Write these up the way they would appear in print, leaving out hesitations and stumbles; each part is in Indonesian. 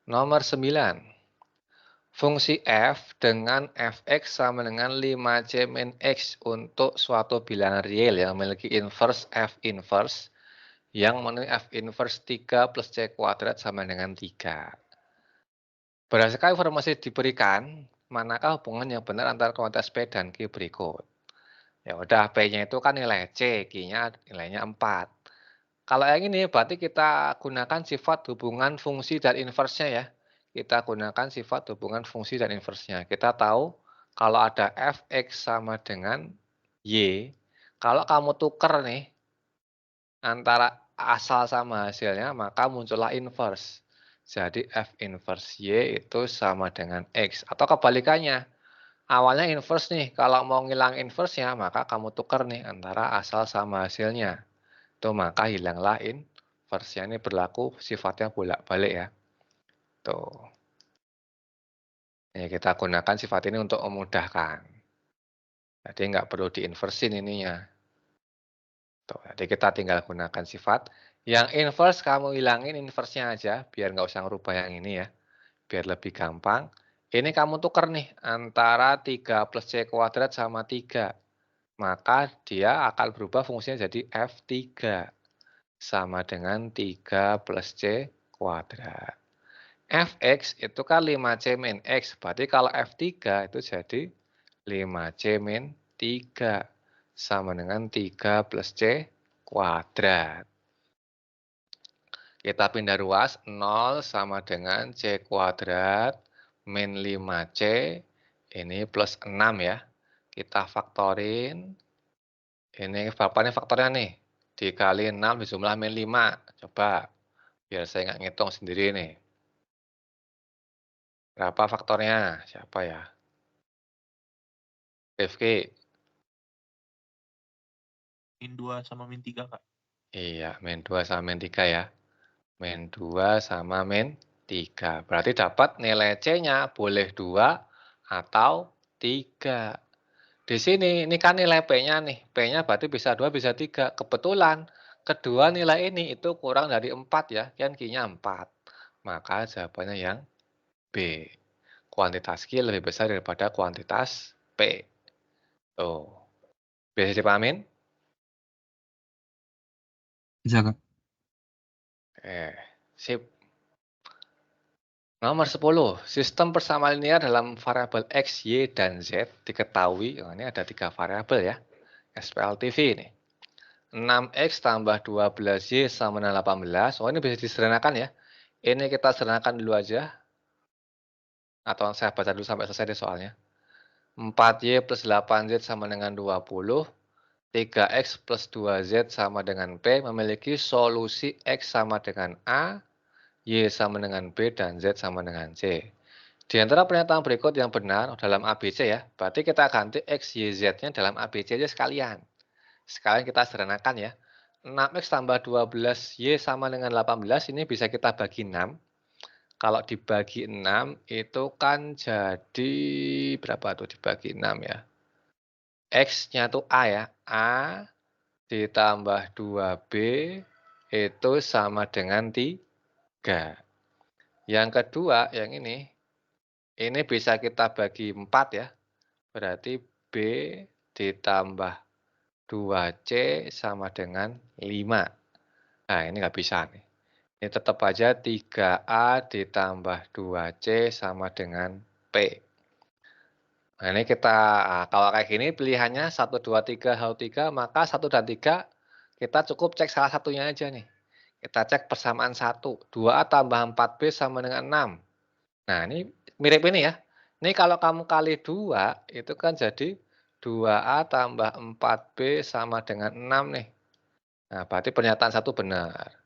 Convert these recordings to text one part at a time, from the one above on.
Nomor 9. Fungsi f dengan fx sama dengan 5c min x untuk suatu bilangan real yang memiliki inverse f inverse yang memenuhi f inverse 3 plus c kuadrat sama dengan 3. Berdasarkan informasi diberikan, manakah hubungan yang benar antara kuantitas P dan Q berikut? Ya udah, P-nya itu kan nilai C, Q-nya nilainya 4. Kalau yang ini berarti kita gunakan sifat hubungan fungsi dan inverse-nya ya. Kita gunakan sifat hubungan fungsi dan inverse-nya. Kita tahu kalau ada fx sama dengan y, kalau kamu tuker nih antara asal sama hasilnya, maka muncullah inverse. Jadi f inverse y itu sama dengan x. Atau kebalikannya, awalnya inverse nih, kalau mau ngilang inverse-nya, maka kamu tuker nih antara asal sama hasilnya. Tuh, maka hilanglah inverse-nya. Ini berlaku sifatnya bolak-balik ya. Tuh. Ya, kita gunakan sifat ini untuk memudahkan. Jadi nggak perlu diinversin ininya. Tuh, jadi kita tinggal gunakan sifat. Yang inverse kamu hilangin inverse-nya aja, biar nggak usah ngerubah yang ini ya. Biar lebih gampang. Ini kamu tuker nih, antara 3 plus C kuadrat sama 3. Maka dia akan berubah fungsinya jadi F3. Sama dengan 3 plus C kuadrat. Fx itu kan 5C min X. Berarti kalau F3 itu jadi 5C min 3. Sama dengan 3 plus C kuadrat. Kita pindah ruas, 0 sama dengan C kuadrat min 5C. Ini plus 6 ya. Kita faktorin. Ini berapa nih faktornya nih? Dikali 6 dijumlah min 5. Coba, biar saya nggak ngitung sendiri nih. Berapa faktornya? Siapa ya? Rifki. Min 2 sama min 3, Kak. Iya, min 2 sama min 3 ya. Min 2 sama min 3. Berarti dapat nilai C-nya boleh 2 atau 3. Di sini, ini kan nilai P-nya nih. P-nya berarti bisa 2, bisa 3. Kebetulan, kedua nilai ini itu kurang dari 4 ya. Kan Q-nya 4. Maka jawabannya yang B. Kuantitas Q lebih besar daripada kuantitas P. Tuh. Bisa dipahamin? Bisa, Kak. Sip. Nomor 10. Sistem persamaan linear dalam variabel X, Y, dan Z diketahui. Oh, ini ada 3 variabel ya. SPLTV ini. 6X tambah 12Y sama dengan 18. Oh, ini bisa disederhanakan ya. Ini kita sederhanakan dulu aja. Atau saya baca dulu sampai selesai deh soalnya. 4Y plus 8Z sama dengan 20. 3X plus 2Z sama dengan P memiliki solusi X sama dengan A, Y sama dengan B, dan Z sama dengan C. Di antara pernyataan berikut yang benar dalam ABC ya, berarti kita ganti X, Y, Z-nya dalam ABC aja sekalian. Sekalian kita sederhanakan ya. 6X tambah 12Y sama dengan 18, ini bisa kita bagi 6. Kalau dibagi 6, itu kan jadi berapa tuh dibagi 6 ya. X-nya tuh A ya. A ditambah 2B itu sama dengan 3. Yang kedua, yang ini bisa kita bagi 4 ya. Berarti B ditambah 2C sama dengan 5. Nah, ini nggak bisa nih. Ini tetap aja 3A ditambah 2C sama dengan P. Nah, ini kita, kalau kayak gini pilihannya 1, 2, 3, 3, maka 1 dan 3 kita cukup cek salah satunya aja nih. Kita cek persamaan 1. 2A tambah 4B sama dengan 6. Nah, ini mirip ini ya. Ini kalau kamu kali 2, itu kan jadi 2A tambah 4B sama dengan 6 nih. Nah, berarti pernyataan 1 benar.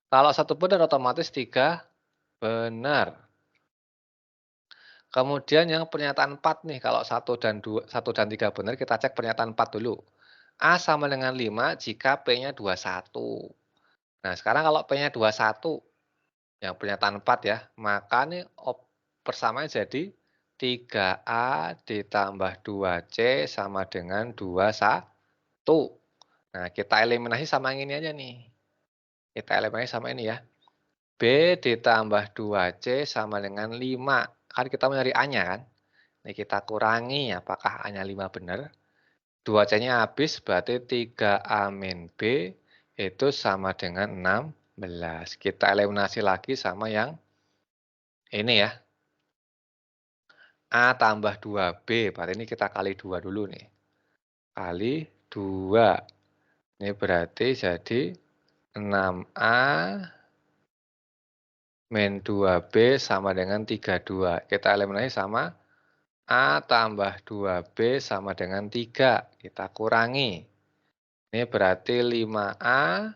Kalau 1 benar, otomatis 3 benar. Kemudian yang pernyataan 4 nih, kalau 1 dan 3 benar, kita cek pernyataan 4 dulu. A sama dengan 5 jika P-nya 21. Nah, sekarang kalau P-nya 21, yang pernyataan 4 ya, maka nih persamaannya jadi 3A ditambah 2C sama dengan 21. Nah, kita eliminasi sama yang ini aja nih. Kita eliminasi sama ini ya. B ditambah 2C sama dengan 5. Kan kita mencari A-nya kan. Ini kita kurangi, apakah A-nya 5 benar? 2C-nya habis, berarti 3A min B itu sama dengan 16. Kita eliminasi lagi sama yang ini ya. A tambah 2B, berarti ini kita kali 2 dulu nih. Kali 2. Ini berarti jadi 6A min 2B sama dengan 32. Kita eliminasi sama A tambah 2B sama dengan 3. Kita kurangi. Ini berarti 5A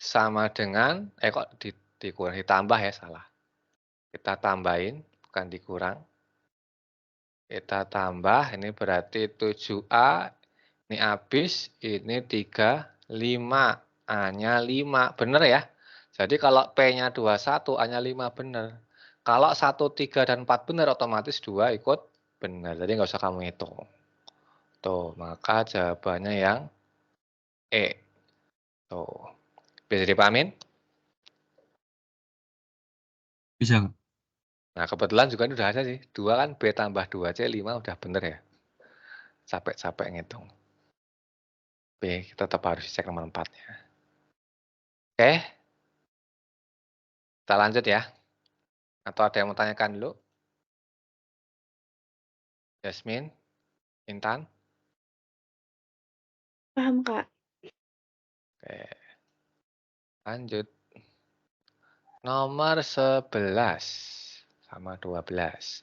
sama dengan, kok dikurang, ditambah ya, salah. Kita tambahin, bukan dikurang. Kita tambah, ini berarti 7A. Ini habis, ini 3, 5. A-nya 5, benar ya? Jadi kalau P-nya 21, A-nya 5 benar. Kalau 1, 3, dan 4 benar, otomatis 2 ikut benar. Jadi nggak usah kamu hitung. Tuh, maka jawabannya yang E. Tuh. Bisa dipahamin? Bisa, Kak. Nah, kebetulan juga ini udah ada sih. 2 kan B tambah 2C, 5 udah benar ya. Capek-capek ngitung. B, kita tetap harus cek nomor 4-nya. Oke. Kita lanjut ya. Atau ada yang mau tanyakan dulu? Yasmin? Intan? Paham, Kak. Oke. Lanjut. Nomor 11 sama 12.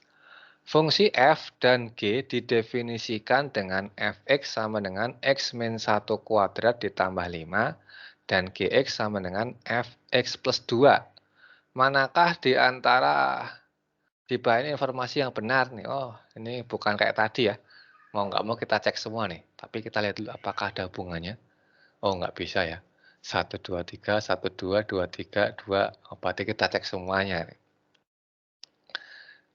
Fungsi f dan g didefinisikan dengan fx sama dengan x min 1 kuadrat ditambah 5 dan gx sama dengan fx plus 2. Manakah di antara di bawah ini informasi yang benar nih? Oh, ini bukan kayak tadi ya. Mau nggak mau kita cek semua nih. Tapi kita lihat dulu apakah ada hubungannya. Oh, nggak bisa ya. 1, 2, 3, 1, 2, 2, 3, 2. Oh, berarti kita cek semuanya.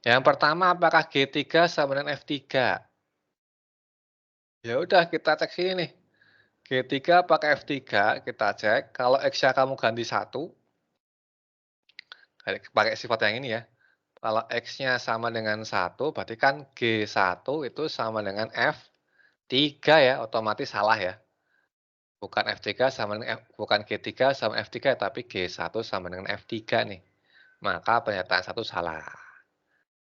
Yang pertama, apakah G3 sama dengan F3? Ya udah, kita cek sini nih. G3 pakai F3, kita cek. Kalau X-nya kamu ganti 1, pakai sifat yang ini ya. Kalau X-nya sama dengan 1, berarti kan G1 itu sama dengan F3 ya, otomatis salah ya. Bukan F3 sama dengan bukan G3 sama F3, tapi G1 sama dengan F3 nih. Maka pernyataan 1 salah.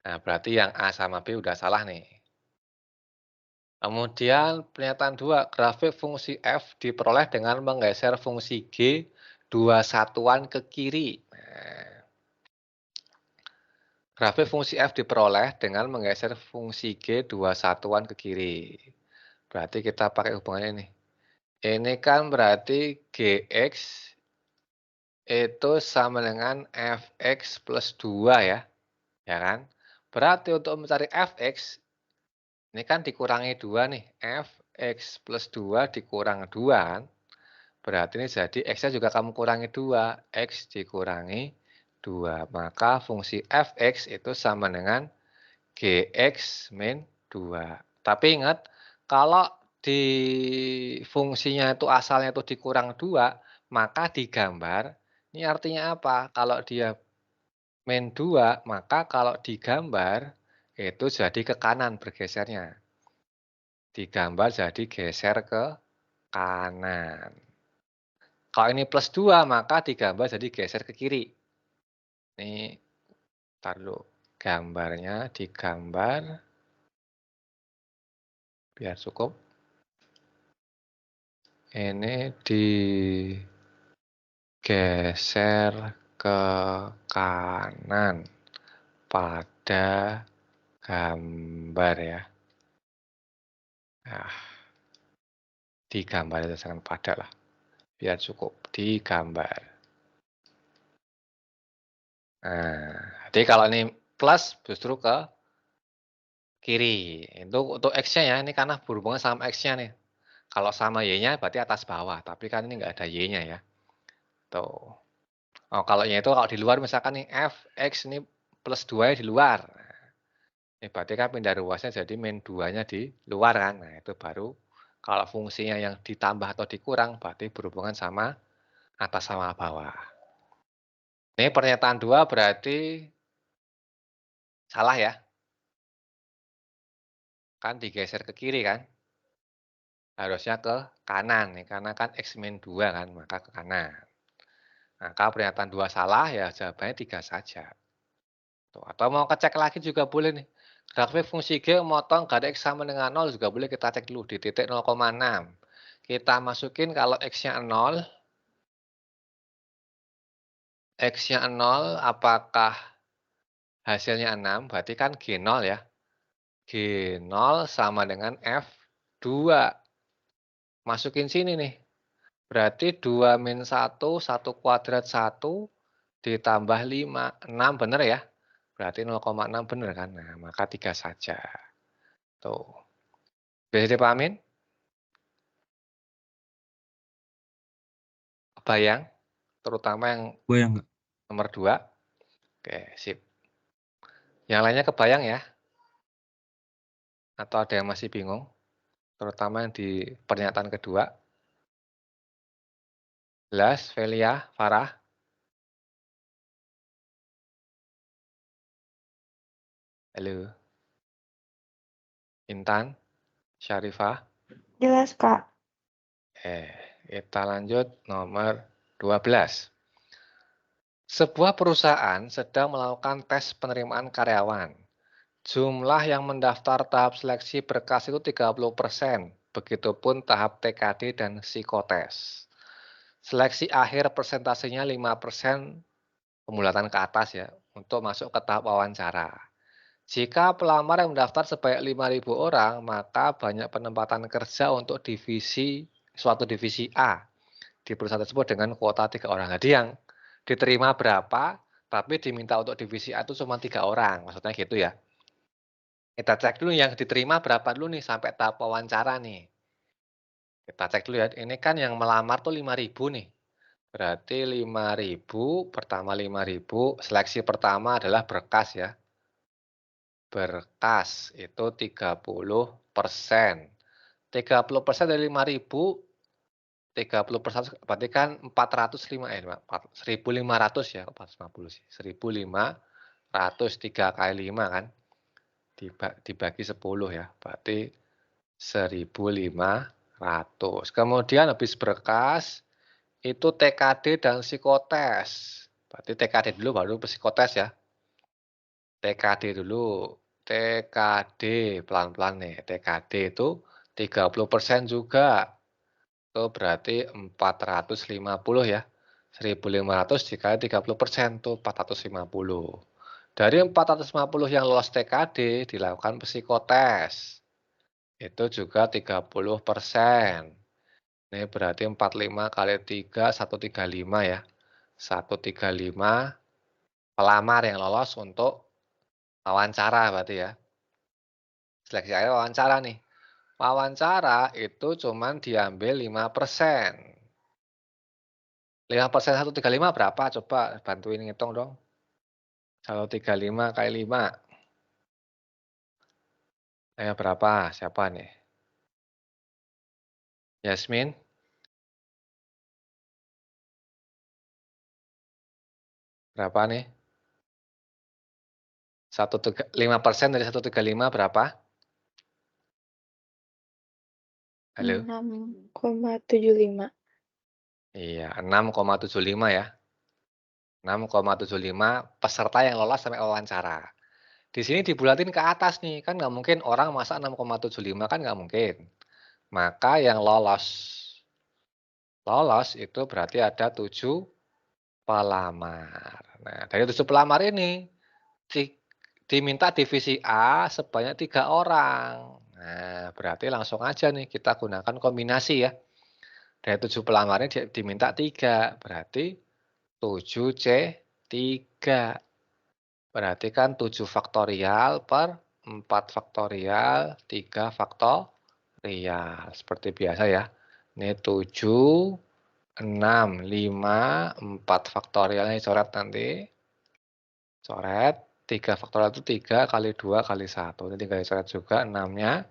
Nah, berarti yang A sama B udah salah nih. Kemudian pernyataan 2, grafik fungsi f diperoleh dengan menggeser fungsi g 2 satuan ke kiri. Nah, grafik fungsi f diperoleh dengan menggeser fungsi g 2 satuan ke kiri. Berarti kita pakai hubungannya ini. Ini kan berarti gx itu sama dengan fx plus 2 ya. Ya kan? Berarti untuk mencari fx, ini kan dikurangi 2 nih. Fx plus 2 dikurang 2 kan. Berarti ini jadi X-nya juga kamu kurangi 2. X dikurangi 2. Maka fungsi fx itu sama dengan gx min 2. Tapi ingat, kalau di fungsinya itu asalnya itu dikurang 2, maka digambar. Ini artinya apa? Kalau dia min 2, maka kalau digambar itu jadi ke kanan bergesernya. Digambar jadi geser ke kanan. Kalau ini plus 2, maka digambar jadi geser ke kiri. Ini, ntar dulu. Gambarnya digambar. Biar cukup. Ini digeser ke kanan pada gambar ya. Nah, digambar itu jangan pada lah. Biar cukup. Digambar. Nah, jadi kalau ini plus justru ke kiri. Itu untuk X-nya ya. Ini karena berhubungan sama X-nya nih. Kalau sama Y-nya berarti atas bawah. Tapi kan ini nggak ada Y-nya ya. Tuh. Oh, kalau Y itu kalau di luar misalkan nih F, X ini plus 2 di luar. Ini berarti kan pindah ruasnya jadi min 2-nya di luar kan. Nah, itu baru kalau fungsinya yang ditambah atau dikurang berarti berhubungan sama atas sama bawah. Ini pernyataan 2 berarti salah ya. Kan digeser ke kiri kan. Harusnya ke kanan nih, karena kan X-2 kan, maka ke kanan. Maka pernyataan 2 salah ya jawabannya 3 saja. Tuh, atau mau cek lagi juga boleh nih. Grafik fungsi G memotong garis X sama dengan 0 juga boleh kita cek dulu di titik 0,6. Kita masukin kalau X-nya 0. X-nya 0 apakah hasilnya 6? Berarti kan G0 ya. G0 sama dengan F2. Masukin sini nih. Berarti 2 min 1, 1 kuadrat 1 ditambah 5. 6 bener ya? Berarti 0,6 bener kan? Nah, maka 3 saja. Tuh. Bisa dipahamin? Kebayang? Terutama yang Bayang nggak? nomor 2. Oke, sip. Yang lainnya kebayang ya? Atau ada yang masih bingung? Terutama yang di pernyataan kedua. Jelas, Velia, Farah? Halo. Intan? Syarifah? Jelas, Kak. Kita lanjut nomor 12. Sebuah perusahaan sedang melakukan tes penerimaan karyawan. Jumlah yang mendaftar tahap seleksi berkas itu 30%. Begitupun tahap TKD dan psikotes. Seleksi akhir persentasenya 5% pembulatan ke atas ya, untuk masuk ke tahap wawancara. Jika pelamar yang mendaftar sebanyak 5.000 orang, maka banyak penempatan kerja untuk suatu divisi A di perusahaan tersebut dengan kuota 3 orang. Jadi yang diterima berapa, tapi diminta untuk divisi A itu cuma 3 orang. Maksudnya gitu ya. Kita cek dulu yang diterima berapa dulu nih sampai tahap wawancara nih. Kita cek dulu ya. Ini kan yang melamar tuh 5.000 nih. Berarti 5.000, pertama 5.000, seleksi pertama adalah berkas ya. Berkas itu 30%. 30% dari 5.000, 30% berarti kan 1.500 ya, 450 sih. 1.500 3 kali 5 kan. Dibagi 10 ya, berarti 1.500. Kemudian habis berkas itu TKD dan psikotes. Berarti TKD dulu baru psikotes ya. TKD dulu. TKD pelan-pelan nih. TKD itu 30% juga. Itu berarti 450 ya. 1.500 dikali 30% tuh 450. Dari 450 yang lolos TKD dilakukan psikotes. Itu juga 30%. Ini berarti 45 kali 3, 135 ya. 135 pelamar yang lolos untuk wawancara berarti ya. Seleksi akhir wawancara nih. Wawancara itu cuman diambil 5%. 5% 135 berapa? Coba bantuin ngitung dong. 135 kali 5. Berapa? Siapa nih? Yasmin? Berapa nih? 5% dari 135 berapa? Halo? 6,75. Iya, 6,75 ya. 6,75 peserta yang lolos sampai wawancara. Di sini dibulatin ke atas nih, kan nggak mungkin orang masa 6,75 kan nggak mungkin. Maka yang lolos itu berarti ada 7 pelamar. Nah, dari 7 pelamar ini diminta divisi A sebanyak 3 orang. Nah, berarti langsung aja nih kita gunakan kombinasi ya. Dari 7 pelamarnya diminta 3, berarti 7C3. Berarti kan 7 faktorial per 4 faktorial, 3 faktorial. Seperti biasa ya. Ini 7, 6, 5, 4 faktorialnya coret nanti. Coret. 3 faktorial itu 3 kali 2 kali 1. Ini tinggal dicoret juga 6-nya.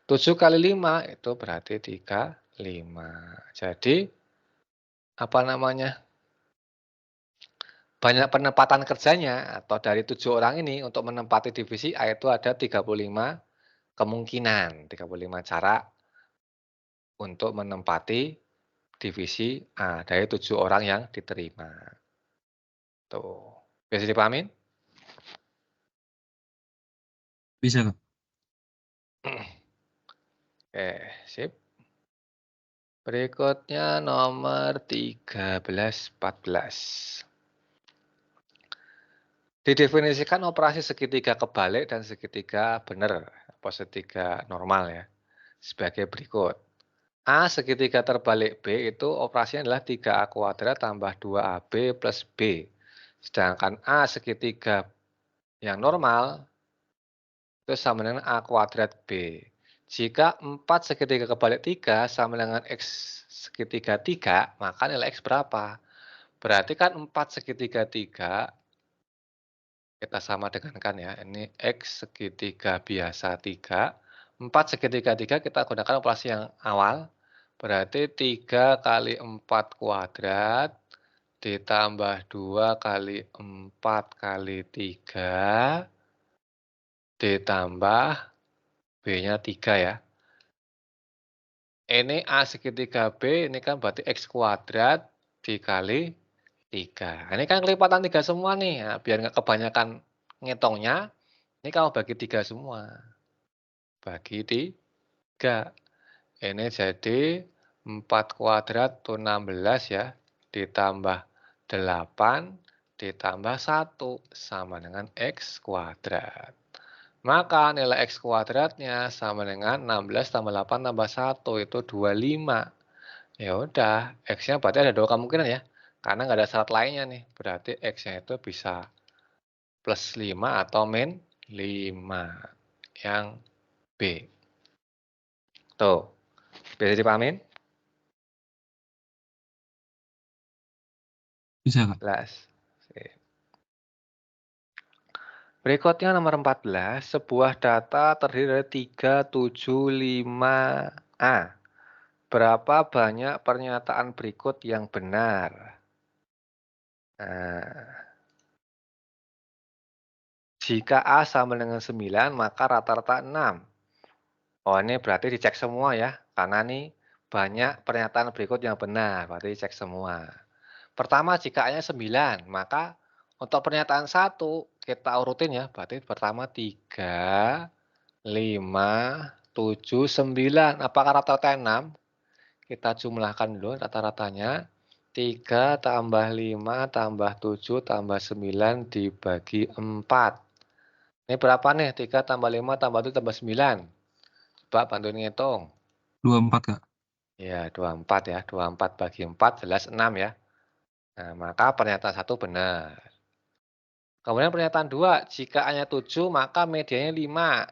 7 kali 5 itu berarti 35. Jadi apa namanya? banyak penempatan kerjanya atau dari 7 orang ini untuk menempati divisi A itu ada 35 kemungkinan, 35 cara untuk menempati divisi A dari 7 orang yang diterima. Tuh, bisa dipahamin? Bisa, Kak. Oke, sip. Berikutnya nomor 13, 14. Didefinisikan operasi segitiga kebalik dan segitiga benar, atau segitiga normal ya, sebagai berikut. A segitiga terbalik B itu operasinya adalah 3A kuadrat tambah 2AB plus B. Sedangkan A segitiga yang normal itu sama dengan A kuadrat B. Jika 4 segitiga kebalik 3 sama dengan X segitiga 3, maka nilai X berapa? Berarti kan 4 segitiga 3 kita sama dengankan ya. Ini X segitiga biasa 3. 4 segitiga 3 kita gunakan operasi yang awal. Berarti 3 kali 4 kuadrat ditambah 2 kali 4 kali 3 ditambah B-nya 3 ya. Ini A segitiga B, ini kan berarti X kuadrat dikali 3. Ini kan kelipatan 3 semua nih. Nah, biar nggak kebanyakan ngitungnya, ini kamu bagi 3 semua. Bagi 3. Ini jadi 4 kuadrat itu 16 ya. Ditambah 8 ditambah 1 sama dengan X kuadrat. Maka nilai X kuadratnya sama dengan 16 tambah 8 tambah 1 itu 25. Ya udah, X-nya berarti ada 2 kemungkinan ya. Karena nggak ada syarat lainnya nih. Berarti X-nya itu bisa plus 5 atau min 5. Yang B. Tuh, bisa dipahamin? Bisa, Kak. Jelas. Berikutnya nomor 14, sebuah data terdiri dari 3, 7, 5A. Berapa banyak pernyataan berikut yang benar? Nah, jika A sama dengan 9, maka rata-rata 6. Oh, ini berarti dicek semua ya, karena ini banyak pernyataan berikut yang benar, berarti dicek semua. Pertama, jika A-nya 9, maka untuk pernyataan 1, kita urutin ya, berarti pertama 3, 5, 7, 9. Apakah rata-rata 6? Kita jumlahkan dulu rata-ratanya. 3 tambah 5 tambah 7 tambah 9 dibagi 4. Ini berapa nih? 3 tambah 5 tambah 7 tambah 9. Coba bantuin ngitung. 24, Kak. Ya, 24 ya. 24 bagi 4 jelas 6 ya. Nah, maka pernyataan 1 benar. Kemudian pernyataan 2, jika A-nya 7 maka medianya 5.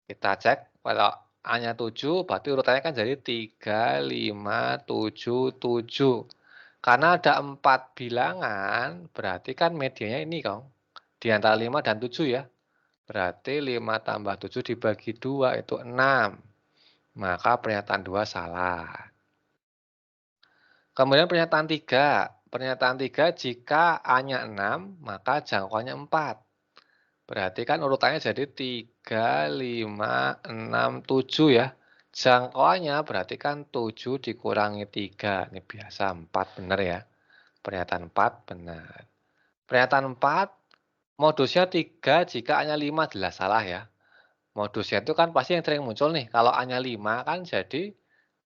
Kita cek kalau A-nya 7 berarti urutannya kan jadi 3, 5, 7, 7. Karena ada 4 bilangan, berarti kan medianya ini kong. Di antara 5 dan 7 ya. Berarti 5 tambah 7 dibagi 2 itu 6. Maka pernyataan 2 salah. Kemudian pernyataan 3. Pernyataan 3 jika A-nya 6, maka jangkauannya 4. Berarti kan urutannya jadi 3, 5, 6, 7 ya. Jangkauannya berarti kan 7 dikurangi 3. Ini biasa 4 benar ya. Pernyataan 4 benar. Pernyataan 4, modusnya 3 jika A-nya 5 jelas salah ya. Modusnya itu kan pasti yang sering muncul nih. Kalau A-nya 5 kan jadi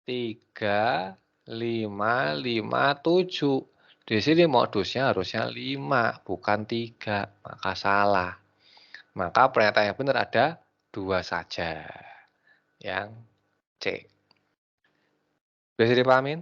3, 5, 5, 7. Di sini modusnya harusnya 5, bukan 3. Maka salah. Maka pernyataan yang benar ada 2 saja. Yang C. Bisa dipahamin?